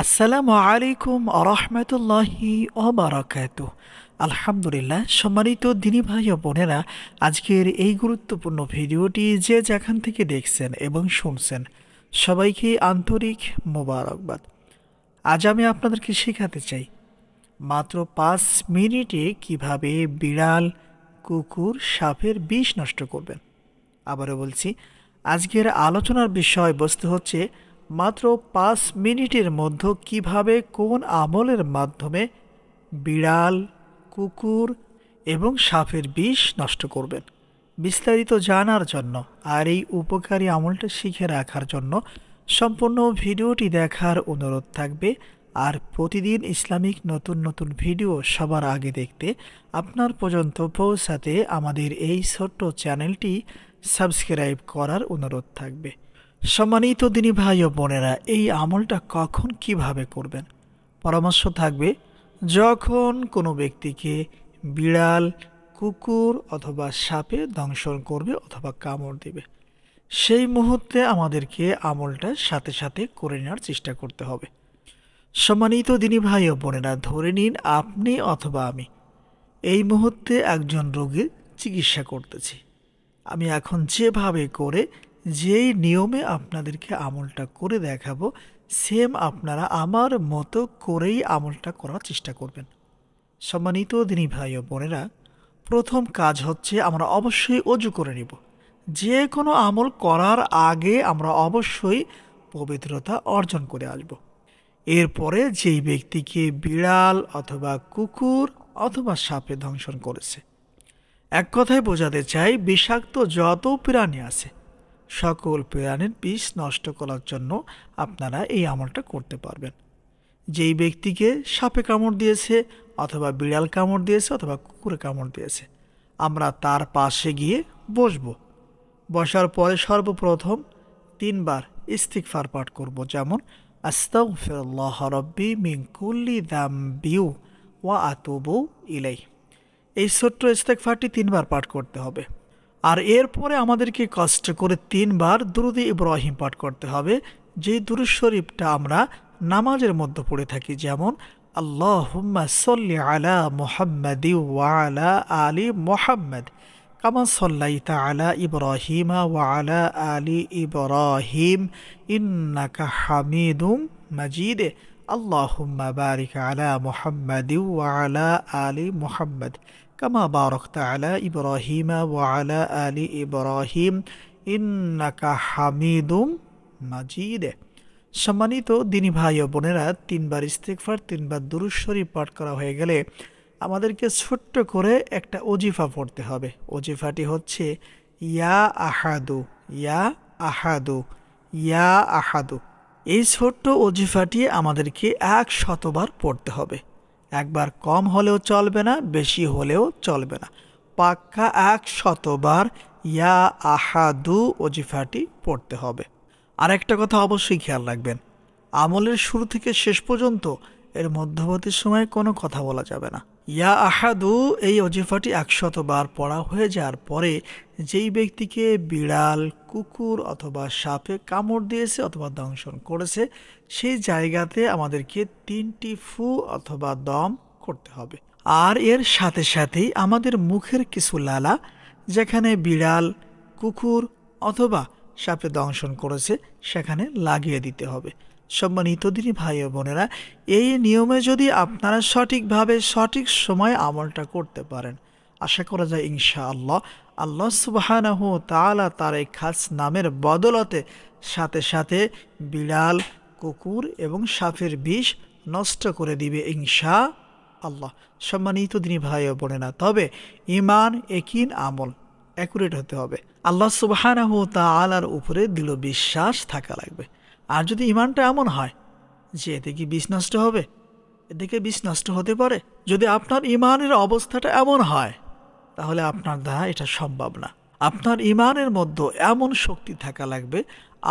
আসসালামু আলাইকুম আরহামতুল্লাহি ওবারাকাতুহ। আলহামদুলিল্লাহ, সম্মানিত দিনী ভাই ও বোনেরা, আজকের এই গুরুত্বপূর্ণ ভিডিওটি যে যেখান থেকে দেখছেন এবং শুনছেন সবাইকে আন্তরিক মোবারকবাদ। আজ আমি আপনাদেরকে শেখাতে চাই মাত্র 5 মিনিটে কিভাবে বিড়াল, কুকুর, সাপের বিষ নষ্ট করবেন। আবারও বলছি, আজকের আলোচনার বিষয়বস্তু হচ্ছে মাত্র 5 মিনিটের মধ্যে কিভাবে কোন আমলের মাধ্যমে বিড়াল, কুকুর এবং সাপের বিষ নষ্ট করবেন। বিস্তারিত জানার জন্য আর এই উপকারী আমলটা শিখে রাখার জন্য সম্পূর্ণ ভিডিওটি দেখার অনুরোধ থাকবে। আর প্রতিদিন ইসলামিক নতুন নতুন ভিডিও সবার আগে দেখতে আপনার পর্যন্ত পৌঁছাতে আমাদের এই ছোট্ট চ্যানেলটি সাবস্ক্রাইব করার অনুরোধ থাকবে। সম্মানিত দিনী ভাই ও বোনেরা, এই আমলটা কখন কিভাবে করবেন পরামর্শ থাকবে। যখন কোনো ব্যক্তিকে বিড়াল, কুকুর অথবা সাপে দংশন করবে অথবা কামড় দেবে, সেই মুহূর্তে আমাদেরকে আমলটা সাথে সাথে করে নেওয়ার চেষ্টা করতে হবে। সম্মানিত দিনী ভাই ও বোনেরা, ধরে নিন আপনি অথবা আমি এই মুহূর্তে একজন রোগীর চিকিৎসা করতেছি। আমি এখন যেভাবে করে যেই নিয়মে আপনাদেরকে আমলটা করে দেখাবো, সেম আপনারা আমার মতো করেই আমলটা করার চেষ্টা করবেন। সম্মানিত দিনী ভাই ও বোনেরা, প্রথম কাজ হচ্ছে আমরা অবশ্যই অজু করে নিব। যে কোনো আমল করার আগে আমরা অবশ্যই পবিত্রতা অর্জন করে আসব। এরপরে যেই ব্যক্তিকে বিড়াল অথবা কুকুর অথবা সাপে দংশন করেছে, এক কথায় বোঝাতে চাই, বিষাক্ত যত প্রাণী আছে সকল প্রাণীর বিষ নষ্ট করার জন্য আপনারা এই আমলটা করতে পারবেন। যেই ব্যক্তিকে সাপে কামড় দিয়েছে অথবা বিড়াল কামড় দিয়েছে অথবা কুকুরে কামড় দিয়েছে, আমরা তার পাশে গিয়ে বসব। বসার পরে সর্বপ্রথম 3বার ইস্তিগফার পাঠ করব, যেমন আস্তাগফিরুল্লাহ রাব্বি মিন কুল্লি যামবি ওয়া আতুবু ইলাইহি। এই ছোট্ট ইস্তেগফারটি 3বার পাঠ করতে হবে। আর এরপরে আমাদেরকে কষ্ট করে 3বার দুরুদে ইব্রাহিম পাঠ করতে হবে, যে দুরূদ শরীফটা আমরা নামাজের মধ্যে পড়ে থাকি, যেমন আল্লাহুম্মা সাল্লি আলা মুহাম্মাদি ওয়া আলা আলি মুহাম্মাদ কামা সাল্লাইতা আলা ইব্রাহিমা ওয়া আলা আলি ইব্রাহিম ইন্নাকা হামিদুম মাজিদ। আল্লাহুম্মা বারিক আলা মুহাম্মাদি ওয়া আলা আলি মুহাম্মাদ কামা বারাকতা আলা ইব্রাহিমা ওয়া আলা আলি ইব্রাহিম ইন্নাকা হামিদুম মাজিদ। সম্মানিত দিনী ভাই ও বোনেরা, 3বার ইস্তিগফার, 3বার দুরূদ শরীফ পাঠ করা হয়ে গেলে আমাদেরকে ছোট্ট করে একটা ওজিফা পড়তে হবে। ওজিফাটি হচ্ছে ইয়া আহাদু, ইয়া আহাদু, ইয়া আহাদু। এই ছোট্ট ওজিফাটি আমাদেরকে 100বার পড়তে হবে। একবার কম হলেও চলবে না, বেশি হলেও চলবে না, পাক্কা 100বার ইয়া আহাদু ওজিফাটি পড়তে হবে। আর একটা কথা অবশ্যই খেয়াল রাখবেন, আমলের শুরু থেকে শেষ পর্যন্ত এর মধ্যবর্তী সময়ে কোনো কথা বলা যাবে না। ইয়া আহাদু এই ওজিফাটি 100বার পড়া হয়ে যাওয়ার পরে যেই ব্যক্তিকে বিড়াল, কুকুর অথবা সাপে কামড় দিয়েছে অথবা দংশন করেছে, সেই জায়গাতে আমাদেরকে 3টি ফু অথবা দম করতে হবে। আর এর সাথে সাথেই আমাদের মুখের কিছু লালা যেখানে বিড়াল, কুকুর অথবা সাপে দংশন করেছে সেখানে লাগিয়ে দিতে হবে। সম্মানিত দিনী ভাই ও বোনেরা, এই নিয়মে যদি আপনারা সঠিকভাবে সঠিক সময় আমলটা করতে পারেন, আশা করা যায় ইনশাআল্লাহ আল্লাহ সুবহানাহু ওয়া তাআলা তার এই খাস নামের বদলতে সাথে সাথে বিড়াল, কুকুর এবং সাপের বিষ নষ্ট করে দিবে ইনশাআল্লাহ। সম্মানিত দিনী ভাই ও বোনেরা, তবে ঈমান, ইয়াকিন, আমল অ্যাকুরেট হতে হবে। আল্লাহ সুবহানাহু ওয়া তাআলার উপরে দৃঢ় বিশ্বাস থাকা লাগবে। আর যদি ঈমানটা এমন হয় যে এতে কি বিষ নষ্ট হবে, এদিকে বিষ নষ্ট হতে পারে, যদি আপনার ঈমানের অবস্থাটা এমন হয়, তাহলে আপনার দ্বারা এটা সম্ভব না। আপনার ঈমানের মধ্যে এমন শক্তি থাকা লাগবে,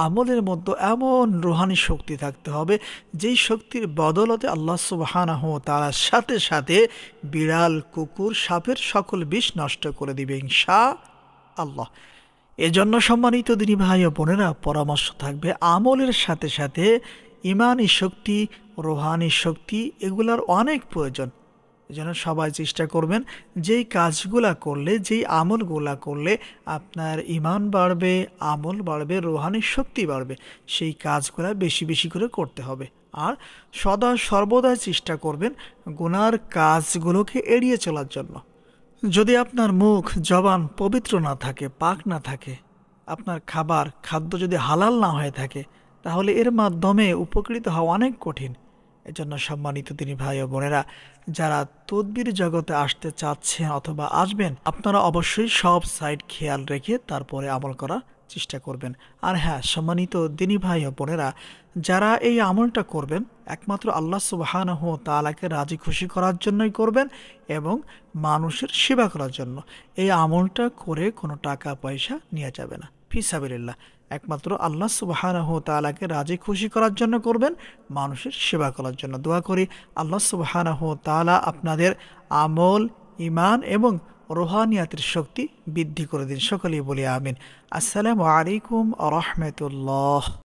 আমলের মধ্যে এমন রুহানি শক্তি থাকতে হবে, যেই শক্তির বদলতে আল্লাহ সুবহানাহু ওয়া তাআলার সাথে সাথে বিড়াল, কুকুর, সাপের সকল বিষ নষ্ট করে দিবে ইনশাআল্লাহ। এজন্য সম্মানিত দিনী ভাই ও বোনেরা, পরামর্শ থাকবে আমলের সাথে সাথে ইমানি শক্তি রুহানি শক্তি এগুলার অনেক প্রয়োজন। এজন্য সবাই চেষ্টা করবেন যেই কাজগুলা করলে, যেই আমলগুলা করলে আপনার ঈমান বাড়বে, আমল বাড়বে, রুহানি শক্তি বাড়বে, সেই কাজগুলা বেশি বেশি করে করতে হবে। আর সদা সর্বদা চেষ্টা করবেন গুনার কাজগুলোকে এড়িয়ে চলার জন্য। যদি আপনার মুখ জবান পবিত্র না থাকে, পাক না থাকে, আপনার খাদ্য যদি হালাল না হয়ে থাকে, তাহলে এর মাধ্যমে উপকৃত হওয়া অনেক কঠিন। এজন্য সম্মানিত দিনী ভাই ও বোনেরা, যারা তদবির জগতে আসতে চাচ্ছেন অথবা আসবেন, আপনারা অবশ্যই সব সাইড খেয়াল রেখে তারপরে আমল করার চেষ্টা করবেন। আর হ্যাঁ, সম্মানিত দিনী ভাই ও বোনেরা, যারা এই আমলটা করবেন একমাত্র আল্লাহ সুবহানাহু ওয়া তাআলাকে রাজি খুশি করার জন্যই করবেন এবং মানুষের সেবা করার জন্য। এই আমলটা করে কোনো টাকা পয়সা নেওয়া যাবে না, ফি সাবিলিল্লাহ। একমাত্র আল্লাহ সুবহানাহু ওয়া তাআলাকে রাজি খুশি করার জন্য করবেন, মানুষের সেবা করার জন্য। দোয়া করি আল্লাহ সুবহানাহু ওয়া তাআলা আপনাদের আমল, ঈমান এবং রুহানিয়াতের শক্তি বৃদ্ধি করে দিন। সকলেই বলি আমিন। আসসালামু আলাইকুম ওয়া রাহমাতুল্লাহ।